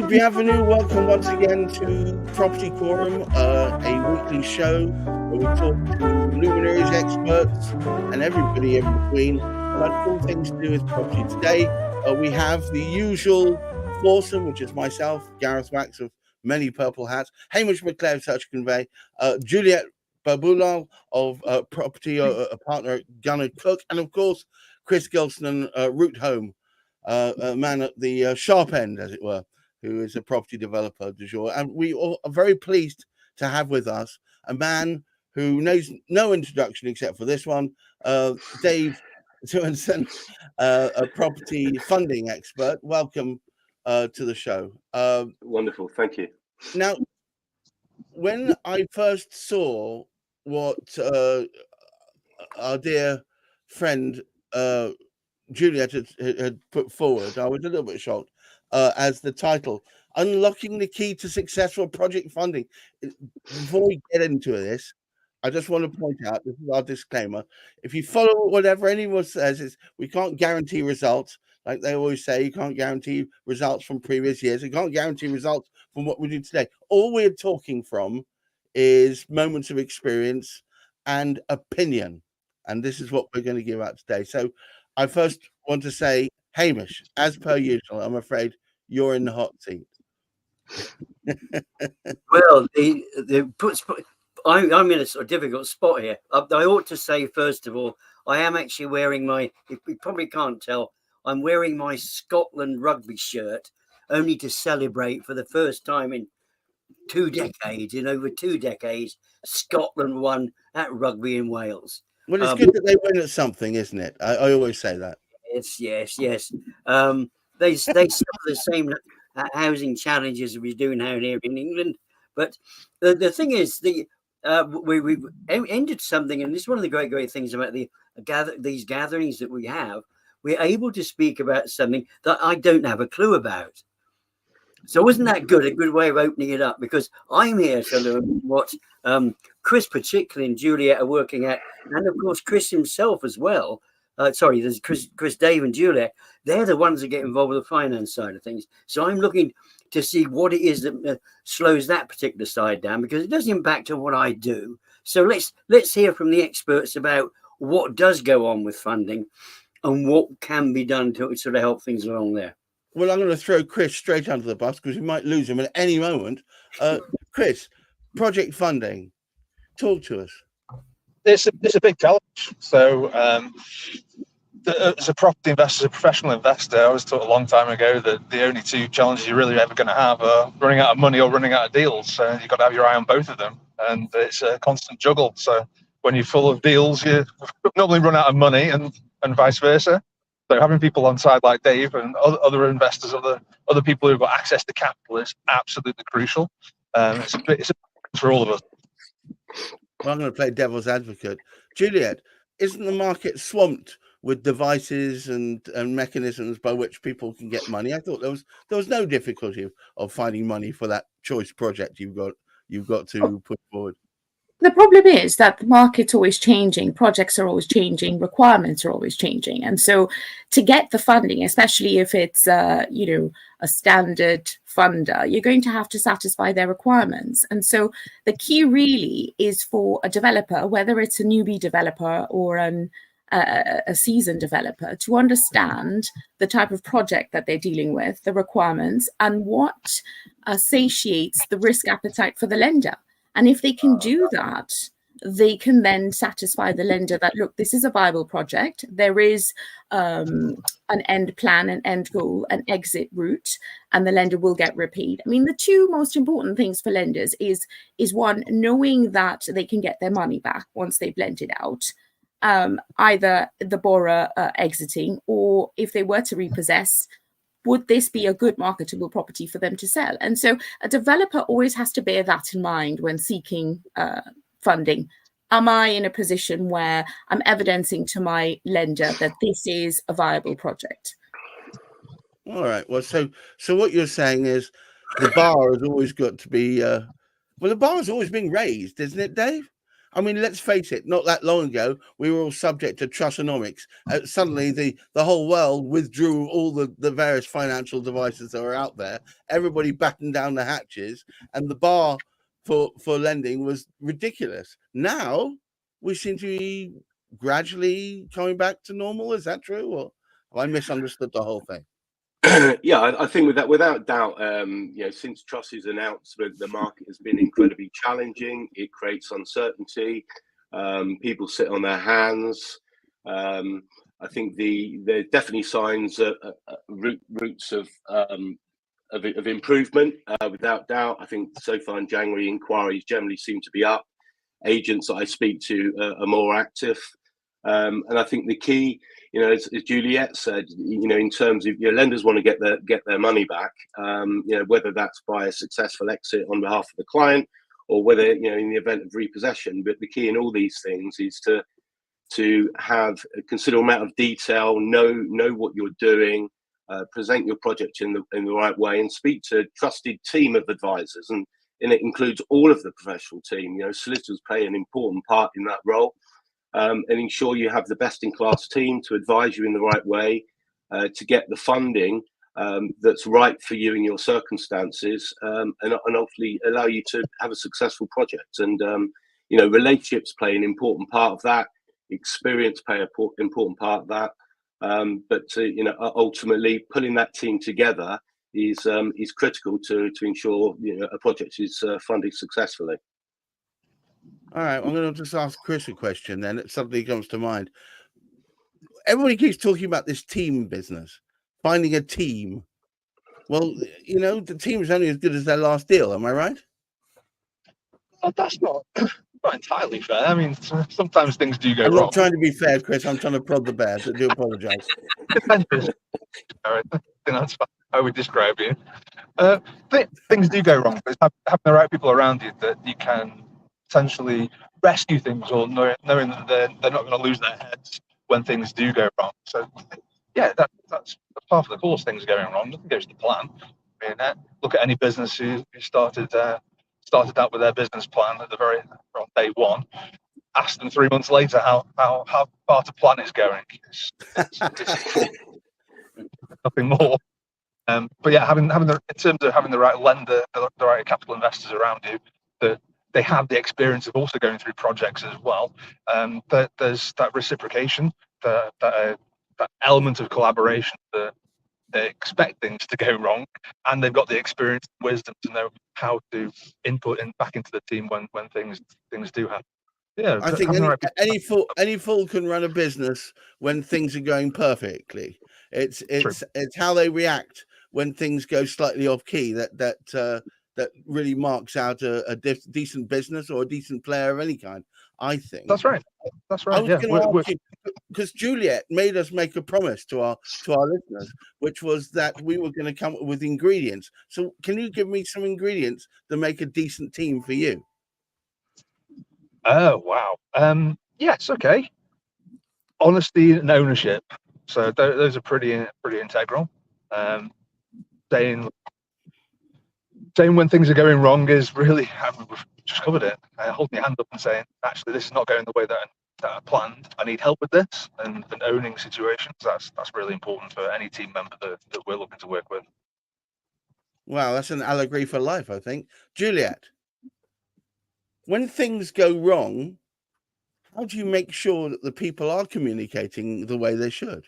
Bienvenue. Welcome once again to Property Quorum, a weekly show where we talk to luminaries, experts, and everybody in between about all things to do with property. Today, we have the usual foursome, which is myself, Gareth Wax of many purple hats, Hamish McLay of Such Convey, Juliet Baboolal of property, a partner at gunnercooke, and of course, Chris Gilsenan, root home, a man at the sharp end, as it were, who is a property developer du jour. And we all are very pleased to have with us a man who knows no introduction except for this one, Dave Symondson, a property funding expert. Welcome to the show. Wonderful, thank you. Now, when I first saw what our dear friend Juliet had put forward, I was a little bit shocked. As the title, Unlocking the Key to Successful Project Funding. Before we get into this, I just want to point out, this is our disclaimer, if you follow whatever anyone says, we can't guarantee results. Like they always say, you can't guarantee results from previous years. You can't guarantee results from what we do today. All we're talking from is moments of experience and opinion. And this is what we're going to give out today. So I first want to say, Hamish, as per usual, I'm afraid you're in the hot seat. Well, I'm in a sort of difficult spot here. I ought to say, first of all, I am actually wearing my, you probably can't tell, I'm wearing my Scotland rugby shirt only to celebrate for the first time in over 2 decades, Scotland won at rugby in Wales. Well, it's good that they win at something, isn't it? I always say that. Yes. They suffer the same housing challenges we do now here in England. But the thing is, we've ended something, and this is one of the great things about these gatherings that we have. We're able to speak about something that I don't have a clue about. So wasn't that good? A good way of opening it up, because I'm here to learn what Chris, particularly, and Juliet are working at, and of course Chris himself as well. There's Chris, Dave, and Juliet. They're the ones that get involved with the finance side of things. So I'm looking to see what it is that slows that particular side down, because it does impact on what I do. So let's hear from the experts about what does go on with funding and what can be done to sort of help things along there. Well, I'm going to throw Chris straight under the bus because we might lose him at any moment. Chris, project funding, talk to us. It's a big challenge. So as a property investor, as a professional investor, I was taught a long time ago that the only two challenges you're really ever going to have are running out of money or running out of deals. So you've got to have your eye on both of them. And it's a constant juggle. So when you're full of deals, you normally run out of money and vice versa. So having people on side like Dave and other investors, other people who've got access to capital is absolutely crucial. It's a for all of us. Well, I'm going to play devil's advocate. Juliet, isn't the market swamped with devices and mechanisms by which people can get money? I thought there was no difficulty of finding money for that choice project you've got to put forward. The problem is that the market's always changing, projects are always changing, requirements are always changing. And so to get the funding, especially if it's a standard funder, you're going to have to satisfy their requirements. And so the key really is for a developer, whether it's a newbie developer or a seasoned developer, to understand the type of project that they're dealing with, the requirements, and what satiates the risk appetite for the lender. And if they can do that, they can then satisfy the lender that, look, this is a viable project. There is an end plan, an end goal, an exit route, and the lender will get repaid. I mean, the two most important things for lenders is one, knowing that they can get their money back once they've lent it out, either the borrower exiting, or if they were to repossess, would this be a good marketable property for them to sell? And so a developer always has to bear that in mind when seeking funding. Am I in a position where I'm evidencing to my lender that this is a viable project? All right. Well, so what you're saying is the bar has always got to be, the bar has always been raised, isn't it, Dave? I mean, let's face it, not that long ago, we were all subject to trustonomics. Suddenly, the whole world withdrew all the various financial devices that were out there. Everybody battened down the hatches, and the bar for lending was ridiculous. Now, we seem to be gradually coming back to normal. Is that true, or have I misunderstood the whole thing? Yeah, I think without doubt, since Truss's announcement, the market has been incredibly challenging. It creates uncertainty. People sit on their hands. I think there are definitely signs, roots of improvement. Without doubt, I think so far in January, inquiries generally seem to be up. Agents that I speak to are more active, and I think the key, as Juliet said, in terms of lenders want to get their money back, whether that's by a successful exit on behalf of the client or whether in the event of repossession. But the key in all these things is to have a considerable amount of detail, know what you're doing, present your project in the right way, and speak to a trusted team of advisors, and it includes all of the professional team. Solicitors play an important part in that role. And ensure you have the best-in-class team to advise you in the right way, to get the funding that's right for you in your circumstances, and ultimately allow you to have a successful project. And relationships play an important part of that. Experience play an important part of that. But ultimately, pulling that team together is critical to ensure a project is funded successfully. All right, I'm going to just ask Chris a question then. It suddenly comes to mind. Everybody keeps talking about this team business, finding a team. Well, the team is only as good as their last deal. Am I right? Well, that's not entirely fair. I mean, sometimes things do go I'm wrong. not trying to be fair, Chris. I'm trying to prod the bear. So I do apologise. Depends. All right, I think that's how I would describe you. Things do go wrong, but it's having the right people around you that you can potentially rescue things, or knowing that they're not going to lose their heads when things do go wrong. So yeah, that's part of the course. Things going wrong, nothing goes to plan. I mean, look at any business who started out with their business plan on day one. Ask them 3 months later how far to plan is going. It's nothing more. But yeah, in terms of having the right lender, the right capital investors around you, that they have the experience of also going through projects as well. But there's that reciprocation, that element of collaboration, that they expect things to go wrong, and they've got the experience and wisdom to know how to input back into the team when things do happen. Yeah, I think any fool can run a business when things are going perfectly. It's how they react when things go slightly off key that really marks out a decent business or a decent player of any kind. I think that's right. I was going to ask you, because Juliet made us make a promise to our listeners, which was that we were going to come up with ingredients. So can you give me some ingredients to make a decent team for you? Oh wow. Yes. Okay. Honesty and ownership. So those are pretty integral. Saying when things are going wrong is really, we've just covered it. Holding your hand up and saying, actually, this is not going the way that I planned. I need help with this, and owning situations. That's really important for any team member that we're looking to work with. Wow, that's an allegory for life, I think. Juliet, when things go wrong, how do you make sure that the people are communicating the way they should?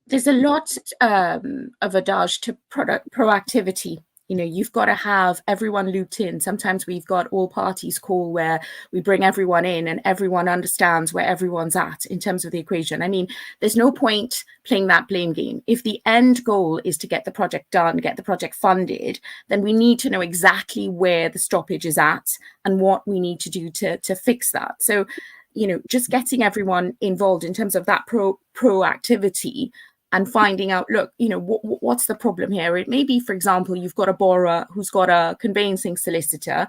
There's a lot of adage to proactivity. You've got to have everyone looped in. Sometimes we've got all parties call where we bring everyone in and everyone understands where everyone's at in terms of the equation. I mean, there's no point playing that blame game. If the end goal is to get the project done, get the project funded, then we need to know exactly where the stoppage is at and what we need to do to fix that. So, just getting everyone involved in terms of that proactivity and finding out, look, what's the problem here? It may be, for example, you've got a borrower who's got a conveyancing solicitor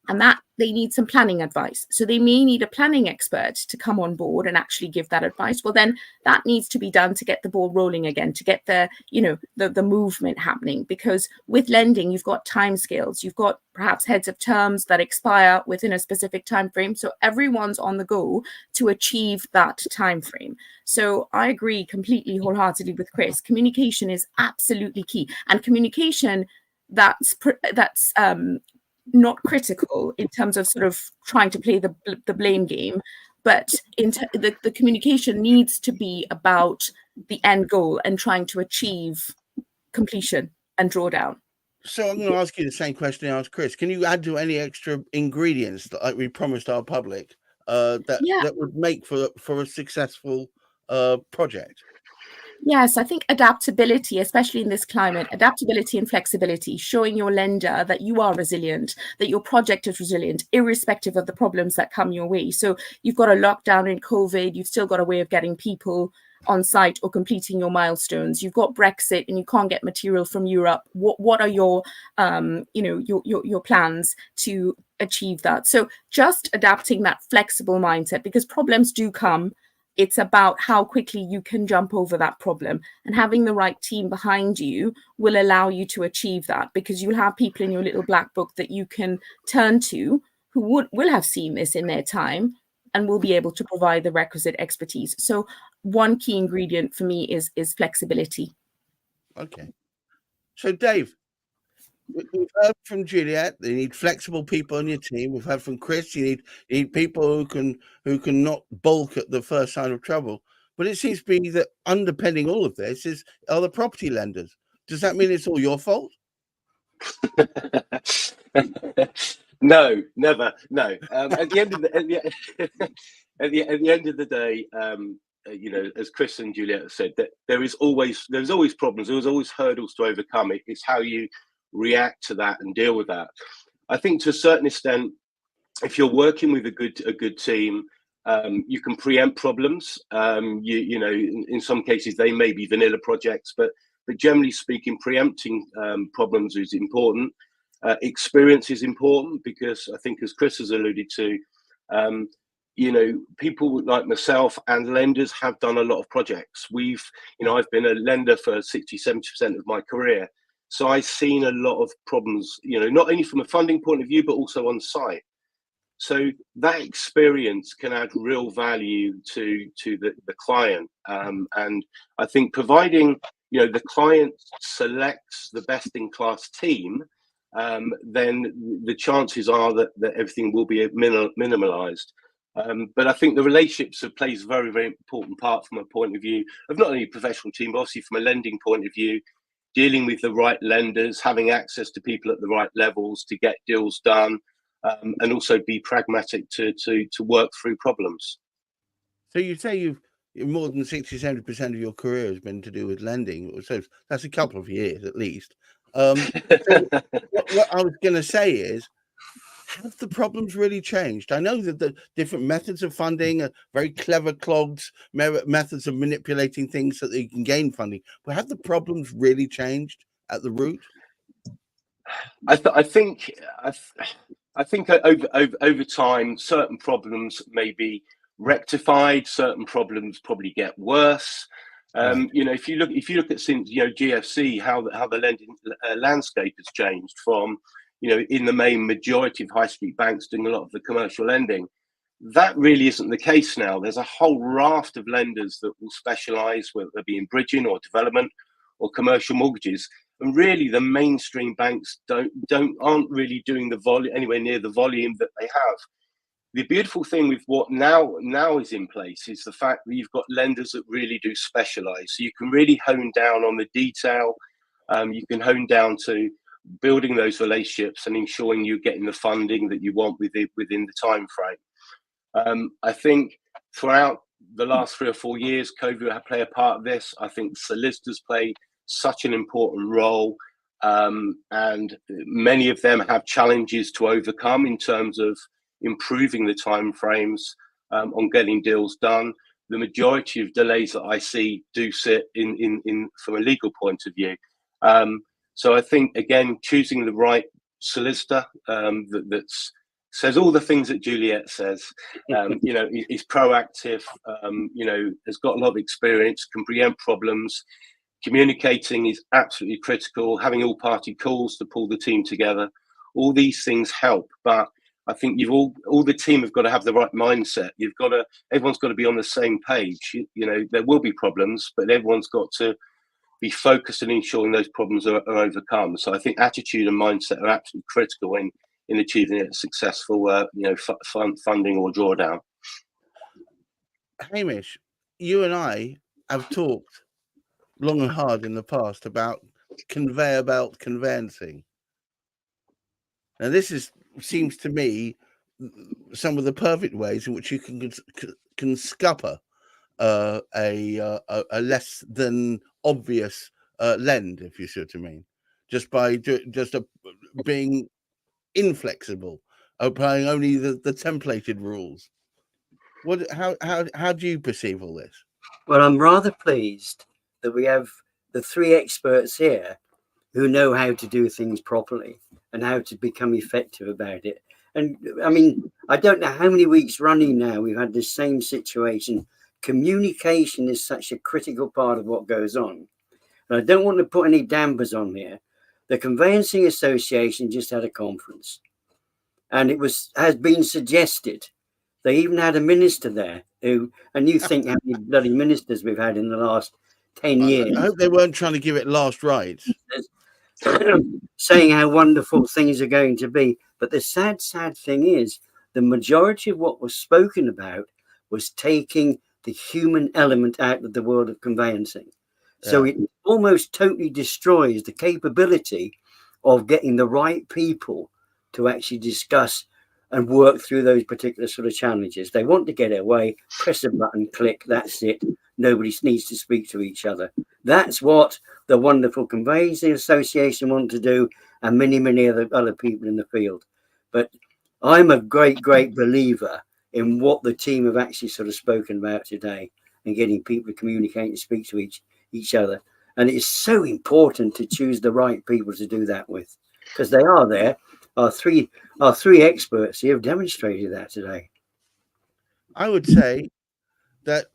and that they need some planning advice. So they may need a planning expert to come on board and actually give that advice. Well, then that needs to be done to get the ball rolling again, to get the, you know, the movement happening. Because with lending, you've got timescales, you've got perhaps heads of terms that expire within a specific time frame. So everyone's on the go to achieve that time frame. So I agree completely wholeheartedly with Chris. Communication is absolutely key, and communication that's not critical in terms of sort of trying to play the blame game, but the communication needs to be about the end goal and trying to achieve completion and drawdown. So I'm going to ask you the same question I asked Chris. Can you add to any extra ingredients that, like we promised our public, that would make for a successful project? Yes, I think adaptability, especially in this climate, adaptability and flexibility, showing your lender that you are resilient, that your project is resilient, irrespective of the problems that come your way. So you've got a lockdown in COVID, you've still got a way of getting people on site or completing your milestones. You've got Brexit and you can't get material from Europe. What are your, your plans to achieve that? So just adapting that flexible mindset, because problems do come. It's about how quickly you can jump over that problem, and having the right team behind you will allow you to achieve that, because you'll have people in your little black book that you can turn to who will have seen this in their time and will be able to provide the requisite expertise. So one key ingredient for me is flexibility. Okay. So Dave, we've heard from Juliet, they need flexible people on your team. We've heard from Chris, you need people who can not balk at the first sign of trouble. But it seems to be that underpinning all of this are the property lenders. Does that mean it's all your fault? No, never. No. At the end of the day, as Chris and Juliet have said, that there's always problems. There's always hurdles to overcome. It's how you react to that and deal with that. I think to a certain extent, if you're working with a good team, you can preempt problems. In some cases they may be vanilla projects, but generally speaking, preempting problems is important. Experience is important, because I think, as Chris has alluded to, people like myself and lenders have done a lot of projects. I've been a lender for 60-70% of my career. So I've seen a lot of problems, not only from a funding point of view, but also on site. So that experience can add real value to the client. And I think providing, the client selects the best in class team, then the chances are that everything will be minimalized. But I think the relationships plays a very, very important part from a point of view of not only a professional team, but obviously from a lending point of view, dealing with the right lenders, having access to people at the right levels to get deals done, and also be pragmatic to work through problems. So you say more than 60-70% of your career has been to do with lending. So that's a couple of years at least. So what I was going to say is, have the problems really changed? I know that the different methods of funding are very clever clogs, methods of manipulating things so that you can gain funding. But have the problems really changed at the root? I think over time, certain problems may be rectified. Certain problems probably get worse. Right. If you look at since GFC, how the lending landscape has changed from, in the main majority of high street banks doing a lot of the commercial lending. That really isn't the case now. There's a whole raft of lenders that will specialize, whether they be in bridging or development or commercial mortgages. And really, the mainstream banks aren't really doing the volume anywhere near the volume that they have. The beautiful thing with what now is in place is the fact that you've got lenders that really do specialize. So you can really hone down on the detail. You can hone down to building those relationships and ensuring you're getting the funding that you want within the time frame. I think throughout the last 3 or 4 years, COVID have played a part of this. I think solicitors play such an important role, and many of them have challenges to overcome in terms of improving the time frames on getting deals done. The majority of delays that I see do sit in from a legal point of view. So I think, again, choosing the right solicitor that's says all the things that Juliet says. You know, he's proactive, you know, has got a lot of experience, can preempt problems. Communicating is absolutely critical. Having all party calls to pull the team together. All these things help, but I think all the team have got to have the right mindset. Everyone's got to be on the same page. You know, there will be problems, but everyone's got to be focused on ensuring those problems are overcome. So I think attitude and mindset are absolutely critical in achieving a successful, you know, funding or drawdown. Hamish, you and I have talked long and hard in the past about conveyor belt conveyancing. Now, this seems to me some of the perfect ways in which you can scupper a less than obvious lend, if you see what I mean, just by being inflexible, applying only the templated rules. How do you perceive all this? Well, I'm rather pleased that we have the three experts here who know how to do things properly and how to become effective about it. And I mean, I don't know how many weeks running now we've had this same situation. Communication is such a critical part of what goes on. And I don't want to put any dampers on here. The Conveyancing Association just had a conference, and has been suggested. They even had a minister there and you think how many bloody ministers we've had in the last 10 years. I hope they weren't trying to give it last rites. Saying how wonderful things are going to be. But the sad thing is, the majority of what was spoken about was taking the human element out of the world of conveyancing. So it almost totally destroys the capability of getting the right people to actually discuss and work through those particular sort of challenges. They want to get away, press a button, click, that's it. Nobody needs to speak to each other. That's what the wonderful Conveyancing Association want to do, and many other people in the field. But I'm a great believer in what the team have actually sort of spoken about today, and getting people to communicate and speak to each other. And it's so important to choose the right people to do that with, because they are there. Our three experts here have demonstrated that today. I would say that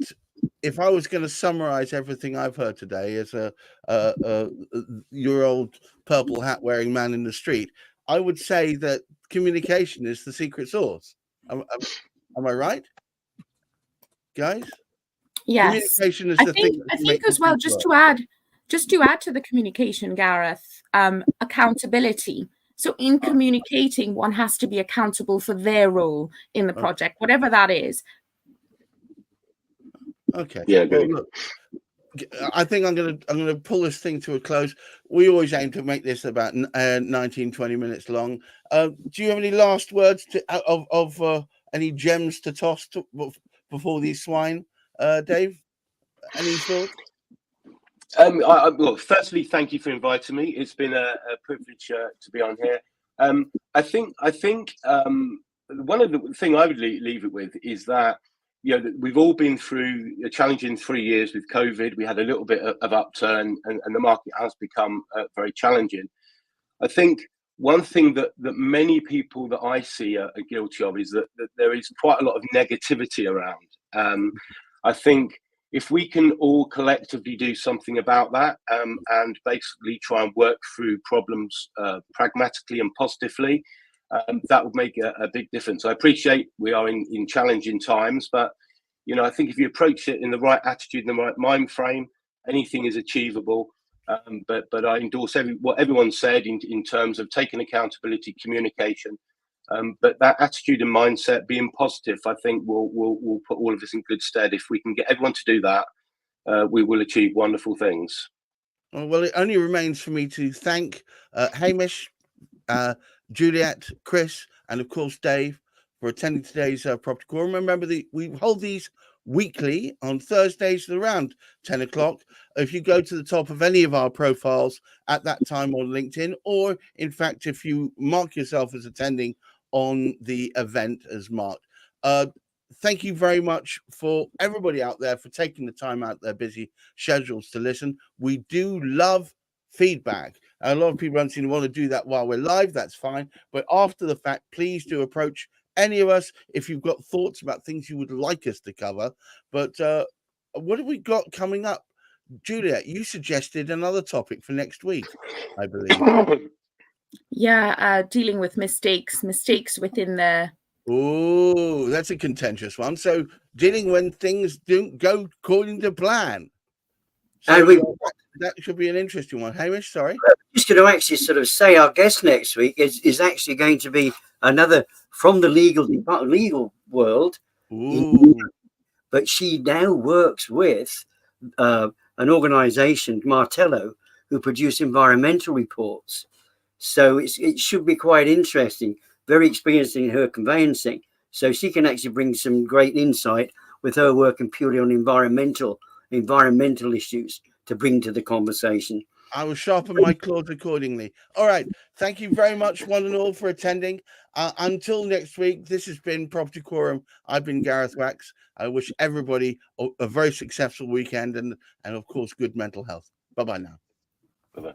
if I was going to summarize everything I've heard today as your old purple hat wearing man in the street, I would say that communication is the secret sauce. Am I right, guys? Yes. Communication is I the think, thing. I think as well, just to add to the communication, Gareth, accountability. So in communicating, one has to be accountable for their role in the project, whatever that is. Okay. Yeah. Well, look, I think I'm gonna pull this thing to a close. We always aim to make this about 19-20 minutes long. Do you have any last words of any gems to toss before these swine, Dave? Any thoughts? Well, firstly, thank you for inviting me. It's been a privilege to be on here. I think one of the thing I would leave it with is that, you know, we've all been through a challenging 3 years with COVID. We had a little bit of upturn, and the market has become very challenging. I think one thing that many people that I see are guilty of is that there is quite a lot of negativity around. I think if we can all collectively do something about that, and basically try and work through problems pragmatically and positively, that would make a big difference. I appreciate we are in challenging times, but you know, I think if you approach it in the right attitude, in the right mind frame, anything is achievable. But I endorse what everyone said in terms of taking accountability, communication. But that attitude and mindset, being positive, I think will put all of us in good stead. If we can get everyone to do that, we will achieve wonderful things. Well, it only remains for me to thank Hamish, Juliet, Chris, and of course Dave for attending today's Property Quorum. Remember, we hold these weekly on Thursdays at around 10 o'clock. If you go to the top of any of our profiles at that time on LinkedIn, or in fact, if you mark yourself as attending on the event as marked. Thank you very much for everybody out there for taking the time out of their busy schedules to listen. We do love feedback, A lot of people don't seem to want to do that while we're live. That's fine. But after the fact, please do approach any of us if you've got thoughts about things you would like us to cover. But what have we got coming up? Juliet, you suggested another topic for next week, I believe. Yeah, dealing with mistakes within the... Oh, that's a contentious one. So dealing when things don't go according to plan. So that should be an interesting one. Hamish, sorry. Just going to actually sort of say our guest next week is actually going to be another from the legal world. Ooh. But she now works with an organization, Martello, who produce environmental reports. So it should be quite interesting, very experienced in her conveyancing. So she can actually bring some great insight with her working purely on environmental issues to bring to the conversation. I will sharpen my claws accordingly. All right. Thank you very much, one and all, for attending. Until next week, this has been Property Quorum. I've been Gareth Wax. I wish everybody a very successful weekend and of course, good mental health. Bye-bye now. Bye-bye.